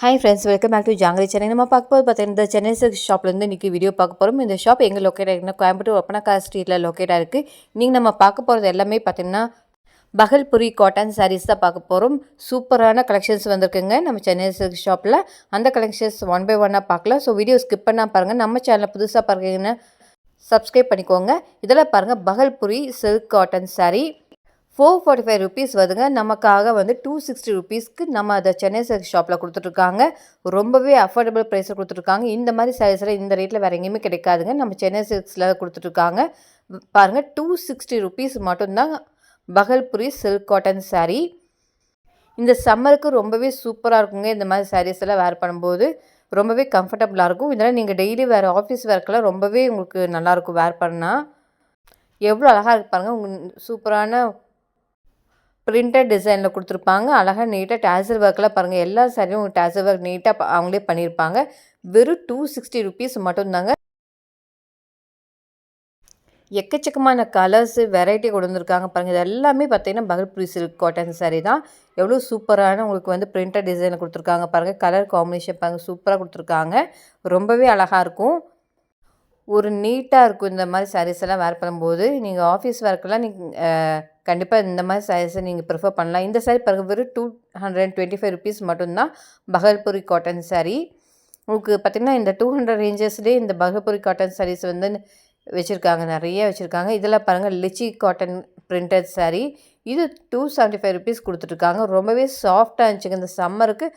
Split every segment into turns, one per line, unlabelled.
Hi friends, welcome back to Jangiri Chennai. நம்ம பார்க்க போது பார்த்தீங்கன்னா இந்த சென்னை சில்க் ஷாப்லேருந்து இன்றைக்கி வீடியோ பார்க்க போகிறோம். இந்த ஷாப் எங்கே லொக்கேட் ஆகிருக்குன்னா கோயம்புத்தூர் ஒப்பனக்கா ஸ்ட்ரீட்டில் லொக்கேட் ஆகிருக்கு. நீங்கள் நம்ம பார்க்க போகிறது எல்லாமே பார்த்தீங்கன்னா பகல்புரி காட்டன் சாரீஸ் தான் பார்க்க போகிறோம். சூப்பரான கலெக்ஷன்ஸ் வந்திருக்குங்க நம்ம சென்னை சில்க் ஷாப்பில். அந்த கலெக்ஷன்ஸ் ஒன் பை ஒன்னாக பார்க்கலாம். ஸோ வீடியோ ஸ்கிப் பண்ணால் பாருங்கள். நம்ம சேனலை புதுசாக பார்க்குறீங்கன்னா சப்ஸ்கிரைப் பண்ணிக்கோங்க. இதெல்லாம் பாருங்கள், Bhagalpuri silk cotton sari 445 rupees வருதுங்க. நமக்காக வந்து 260 rupeesக்கு நம்ம அதை சென்னை சில்க் ஷாப்பில் கொடுத்துட்ருக்காங்க. ரொம்பவே அஃபோர்டபுள் ப்ரைஸில் கொடுத்துட்ருக்காங்க. இந்த மாதிரி சாரீஸ்லாம் இந்த ரேட்டில் வேறு எங்கேயுமே கிடைக்காதுங்க. நம்ம சென்னை சில்க்ஸில் கொடுத்துட்ருக்காங்க. பாருங்கள், 260 rupees மட்டும்தான் பகல்புரி சில்க் காட்டன் சாரீ. இந்த சம்மருக்கு ரொம்பவே சூப்பராக இருக்குங்க. இந்த மாதிரி சாரீஸ் எல்லாம் வேர் பண்ணும்போது ரொம்பவே கம்ஃபர்டபுளாக இருக்கும். இதெல்லாம் நீங்கள் டெய்லி வேறு ஆஃபீஸ் வேர்க்கெல்லாம் ரொம்பவே உங்களுக்கு நல்லாயிருக்கும் வேர் பண்ணால். எவ்வளோ அழகாக இருக்கு பாருங்கள். உங்களுக்கு சூப்பரான பிரிண்டட் டிசைனில் கொடுத்துருப்பாங்க. அழகாக நீட்டாக டேசல் ஒர்க்கெலாம் பாருங்கள். எல்லா சாரியும் டேசல் ஒர்க் நீட்டாக அவங்களே பண்ணியிருப்பாங்க. வெறும் 260 rupees மட்டும்தாங்க. எக்கச்சக்கமான கலர்ஸு வெரைட்டி கொண்டு வந்திருக்காங்க பாருங்கள். இது எல்லாமே பார்த்தீங்கன்னா பகல்புரி சில்க் காட்டன் சாரீ தான். எவ்வளோ சூப்பரான உங்களுக்கு வந்து பிரிண்டட் டிசைனில் கொடுத்துருக்காங்க பாருங்கள். கலர் காம்பினேஷன் பாருங்கள், சூப்பராக கொடுத்துருக்காங்க. ரொம்பவே அழகாக இருக்கும். ஒரு நீட்டாக இருக்கும் இந்த மாதிரி சாரீஸ் எல்லாம் வேர் பண்ணும்போது. நீங்கள் ஆஃபீஸ் ஒர்க்கெல்லாம் நீங்கள் கண்டிப்பாக இந்த மாதிரி சாரீஸை நீங்கள் ப்ரிஃபர் பண்ணலாம். இந்த சாரீ பாருங்கள், வெறும் 225 rupees மட்டும்தான் பகல்புரி காட்டன் சாரீ. உங்களுக்கு பார்த்திங்கன்னா இந்த 200 ரேஞ்சஸ்லேயே இந்த பகல்புரி காட்டன் சாரீஸ் வந்து வச்சுருக்காங்க, நிறைய வச்சுருக்காங்க. இதெல்லாம் பாருங்கள், லிச்சி காட்டன் பிரிண்டட் சாரீ. இது 275 rupees கொடுத்துட்ருக்காங்க. ரொம்பவே சாஃப்டாக இருந்துச்சுங்க. இந்த சம்மருக்கு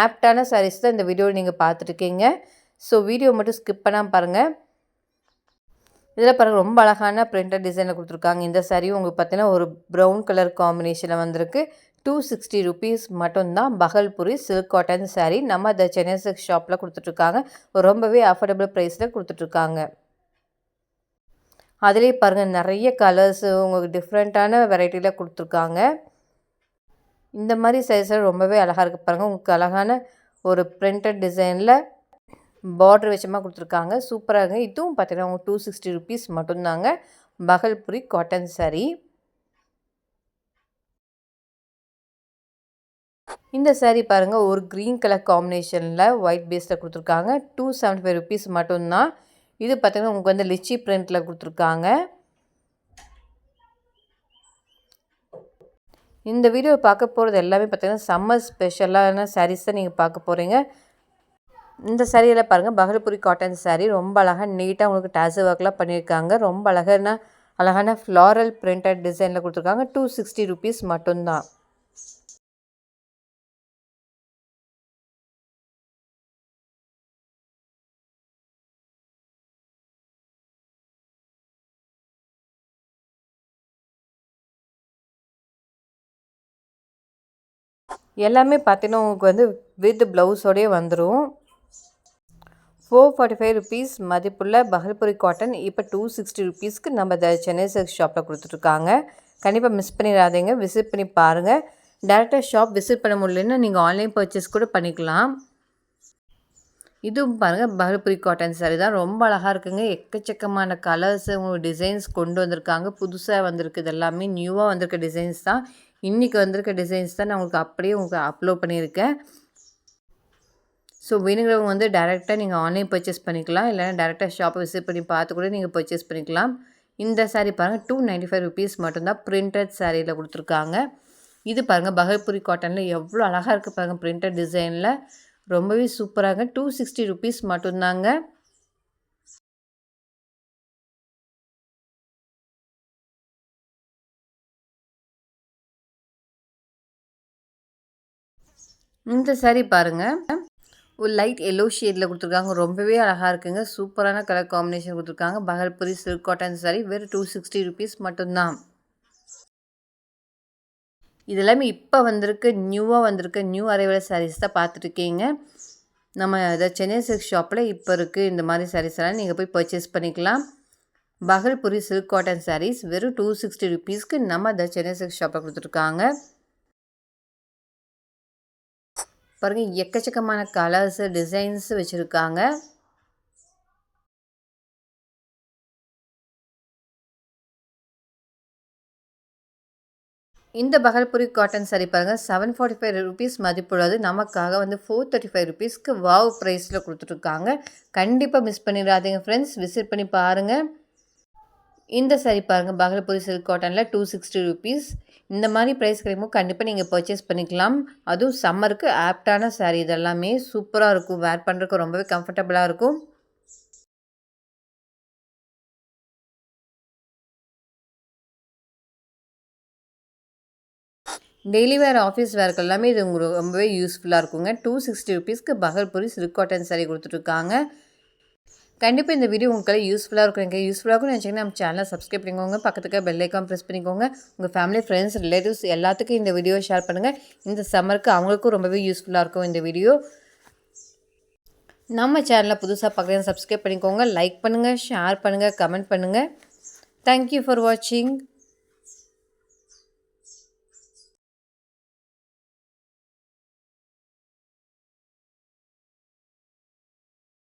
ஆப்டான சாரீஸ் தான் இந்த வீடியோவில் நீங்கள் பார்த்துட்ருக்கீங்க. ஸோ வீடியோ மட்டும் ஸ்கிப் பண்ணாமல் பாருங்கள். இதில் பாருங்கள், ரொம்ப அழகான பிரிண்டட் டிசைனில் கொடுத்துருக்காங்க. இந்த சாரியும் உங்களுக்கு பார்த்தீங்கன்னா ஒரு ப்ரௌன் கலர் காம்பினேஷனில் வந்திருக்கு. 260 rupees மட்டும்தான் பகல்புரி சில்க் காட்டன் சாரீ. நம்ம அதை சென்னை சில்க் ஷாப்பில் கொடுத்துட்ருக்காங்க. ரொம்பவே அஃபோர்டபுள் ப்ரைஸில் கொடுத்துட்ருக்காங்க. அதிலே பாருங்கள், நிறைய கலர்ஸு உங்களுக்கு டிஃப்ரெண்ட்டான வெரைட்டியில் கொடுத்துருக்காங்க. இந்த மாதிரி சைஸில் ரொம்பவே அழகாக இருக்குது பாருங்கள். உங்களுக்கு அழகான ஒரு பிரிண்டட் டிசைனில் பார்டர் வச்சமாக கொடுத்துருக்காங்க. சூப்பராக இருக்குது. இதுவும் பார்த்தீங்கன்னா உங்களுக்கு 260 rupees மட்டும்தாங்க பகல்புரி காட்டன் சாரீ. இந்த சாரீ பாருங்கள், ஒரு க்ரீன் கலர் காம்பினேஷனில் ஒயிட் பேஸில் கொடுத்துருக்காங்க. 275 rupees மட்டும்தான். இது பார்த்தீங்கன்னா உங்களுக்கு வந்து லிச்சி பிரிண்டில் கொடுத்துருக்காங்க. இந்த வீடியோ பார்க்க போகிறது எல்லாமே பார்த்தீங்கன்னா சம்மர் ஸ்பெஷலான சாரீஸ் தான் நீங்கள் பார்க்க போகிறீங்க. இந்த சாரியில் பாருங்கள், பகல்புரி காட்டன் சாரீ. ரொம்ப அழகாக நீட்டாக உங்களுக்கு டேசல் ஒர்க்லாம் பண்ணியிருக்காங்க. ரொம்ப அழகான ஃப்ளாரல் பிரிண்டட் டிசைனில் கொடுத்துருக்காங்க. 260 rupees மட்டும்தான். எல்லாமே பார்த்தீங்கன்னா உங்களுக்கு வந்து வித் ப்ளவுஸோடயே வந்துடும். 445 rupees மதிப்புள்ள பகல்புரி காட்டன் இப்போ 260 rupeesக்கு நம்ம இந்த சென்னை சில்க் ஷாப்பில் கொடுத்துட்ருக்காங்க. கண்டிப்பாக மிஸ் பண்ணிடாதீங்க. விசிட் பண்ணி பாருங்கள். டேரெக்டாக ஷாப் விசிட் பண்ண முடியலன்னா நீங்கள் ஆன்லைன் பர்ச்சேஸ் கூட பண்ணிக்கலாம். இதுவும் பாருங்கள், பகல்புரி காட்டன் சாரீ தான். ரொம்ப அழகாக இருக்குங்க. எக்கச்சக்கமான கலர்ஸு உங்களுக்கு டிசைன்ஸ் கொண்டு வந்திருக்காங்க. புதுசாக வந்திருக்கு. இது எல்லாமே நியூவாக வந்திருக்க டிசைன்ஸ் தான். இன்றைக்கி வந்திருக்க டிசைன்ஸ் தான் நான் உங்களுக்கு அப்படியே உங்களுக்கு அப்லோட் பண்ணியிருக்கேன். ஸோ வேணுங்கிறவங்க வந்து டேரெக்டாக நீங்கள் ஆன்லைன் பர்ச்சேஸ் பண்ணிக்கலாம். இல்லைனா டேரெக்டாக ஷாப்பை விசிட் பண்ணி பார்த்து கூட நீங்கள் பர்ச்சேஸ் பண்ணிக்கலாம். இந்த சாரீ பாருங்கள், 295 rupees மட்டும்தான் பிரிண்டட் சாரியில் கொடுத்துருக்காங்க. இது பாருங்கள், பகல்புரி காட்டனில் எவ்வளோ அழகாக இருக்குது பாருங்கள். பிரிண்டட் டிசைனில் ரொம்பவே சூப்பராக 260 rupees மட்டும்தாங்க. இந்த சாரீ பாருங்கள், ஒரு லைட் எல்லோ ஷேடில் கொடுத்துருக்காங்க. ரொம்பவே அழகாக இருக்குங்க. சூப்பரான கலர் காம்பினேஷன் கொடுத்துருக்காங்க. பகல்புரி சில்க் காட்டன் சாரீ வெறும் 260 rupees மட்டும்தான். இதெல்லாமே இப்போ வந்திருக்கு, நியூவாக வந்திருக்கு, நியூ அரைவல் சாரீஸ் தான் பார்த்துட்ருக்கீங்க. நம்ம இதை சென்னை சில்க் ஷாப்பில் இப்போ இருக்குது. இந்த மாதிரி சாரீஸ் எல்லாம் நீங்கள் போய் பர்ச்சேஸ் பண்ணிக்கலாம். பகல்புரி சில்க் காட்டன் சாரீஸ் வெறும் 260 rupeesக்கு நம்ம இந்த சென்னை சில்க் ஷாப்பில் கொடுத்துருக்காங்க. பாருங்கள், எக்கச்சக்கமான கலர்ஸு டிசைன்ஸ் வச்சுருக்காங்க. இந்த பகல்புரி காட்டன் சாரி பாருங்கள், 745 ருபீஸ் மதிப்புள்ளது. நமக்காக வந்து 435 ருபீஸ்க்கு வாவ் ப்ரைஸில் கொடுத்துட்ருக்காங்க. கண்டிப்பாக மிஸ் பண்ணிடாதீங்க ஃப்ரெண்ட்ஸ், விசிட் பண்ணி பாருங்கள். இந்த சாரி பாருங்கள், பகல்புரி சில்க் காட்டனில் 260 ருபீஸ். இந்த மாதிரி ப்ரைஸ் கிடைக்கும்போது கண்டிப்பாக நீங்கள் பர்ச்சேஸ் பண்ணிக்கலாம். அதுவும் சம்மருக்கு ஆப்டான சாரி, இதெல்லாமே சூப்பராக இருக்கும். வேர் பண்ணுறதுக்கு ரொம்பவே கம்ஃபர்டபுளாக இருக்கும். டெய்லி வேர், ஆஃபீஸ் வேர்க்கு எல்லாமே இது உங்களுக்கு ரொம்பவே யூஸ்ஃபுல்லாக இருக்குங்க. 260 ருபீஸ்க்கு பகல்புரி சில்க் காட்டன் சாரி கொடுத்துட்ருக்காங்க. கண்டிப்பாக இந்த வீடியோ உங்களுக்கு யூஸ்ஃபுல்லாக இருக்கும். எனக்கு யூஸ்ஃபுல்லாக இருக்கும்னு நினச்சிங்கன்னா நம்ம சேனலை சப்ஸ்கிரைப் பண்ணிக்கோங்க. பக்கத்துக்கு பெல் ஐக்கான் ப்ரெஸ் பண்ணிக்கோங்க. உங்கள் ஃபேமிலி, ஃப்ரெண்ட்ஸ், ரிலேட்டிவ்ஸ் எல்லாத்துக்கும் இந்த வீடியோ ஷேர் பண்ணுங்கள். இந்த சம்மருக்கு அவங்களுக்கும் ரொம்பவே யூஸ்ஃபுல்லாக இருக்கும் இந்த வீடியோ. நம்ம சேனலை புதுசாக பார்க்குறேன், சப்ஸ்கிரைப் பண்ணிக்கோங்க. லைக் பண்ணுங்கள், ஷேர் பண்ணுங்கள், கமெண்ட் பண்ணுங்கள். தேங்க்யூ ஃபார் வாட்சிங்.